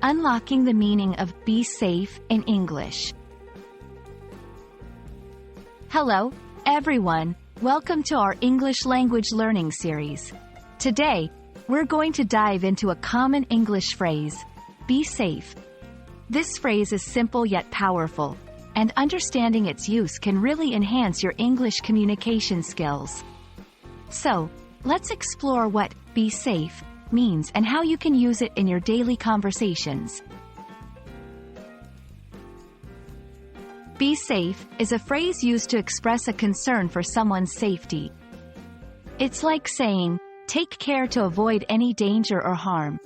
unlocking the meaning of be safe in English. Hello, everyone. Welcome to our English language learning series. Today, we're going to dive into a common English phrase, be safe. This phrase is simple yet powerful, and understanding its use can really enhance your English communication skills. So, let's explore what be safe means and how you can use it in your daily conversations. Be safe is a phrase used to express a concern for someone's safety. It's like saying, take care to avoid any danger or harm.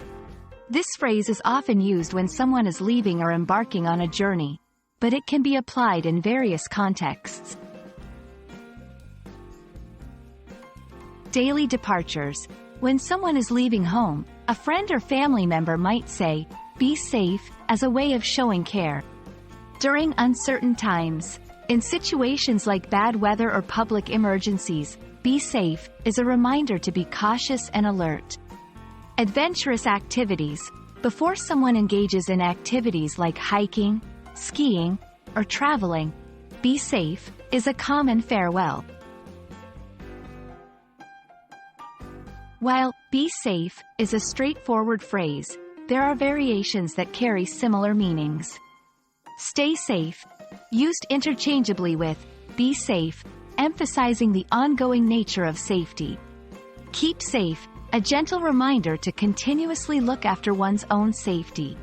This phrase is often used when someone is leaving or embarking on a journey, but it can be applied in various contexts. Daily departures. When someone is leaving home, a friend or family member might say, be safe, as a way of showing care. During uncertain times, in situations like bad weather or public emergencies, be safe is a reminder to be cautious and alert. Adventurous activities. Before someone engages in activities like hiking, skiing, or traveling, be safe is a common farewell. While be safe is a straightforward phrase, there are variations that carry similar meanings. Stay safe, used interchangeably with be safe, emphasizing the ongoing nature of safety. Keep safe, a gentle reminder to continuously look after one's own safety.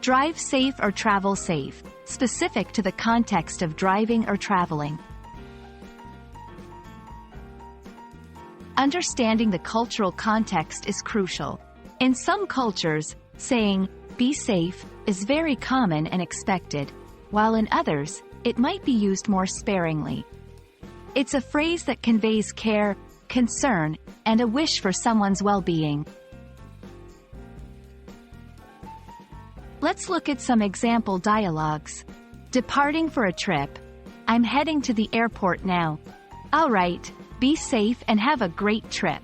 Drive safe or travel safe, specific to the context of driving or traveling. Understanding the cultural context is crucial. In some cultures, saying, be safe, is very common and expected, while in others, it might be used more sparingly. It's a phrase that conveys care, concern, and a wish for someone's well-being. Let's look at some example dialogues. Departing for a trip. I'm heading to the airport now. All right. Be safe and have a great trip.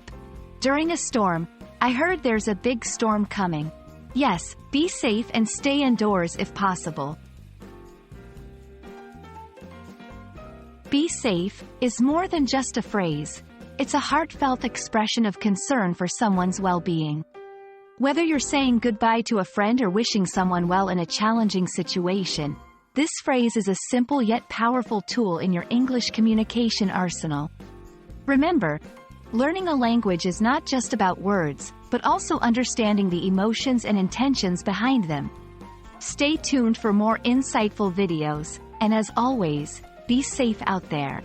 During a storm, I heard there's a big storm coming. Yes, be safe and stay indoors if possible. Be safe is more than just a phrase. It's a heartfelt expression of concern for someone's well-being. Whether you're saying goodbye to a friend or wishing someone well in a challenging situation, this phrase is a simple yet powerful tool in your English communication arsenal. Remember, learning a language is not just about words, but also understanding the emotions and intentions behind them. Stay tuned for more insightful videos, and as always, be safe out there.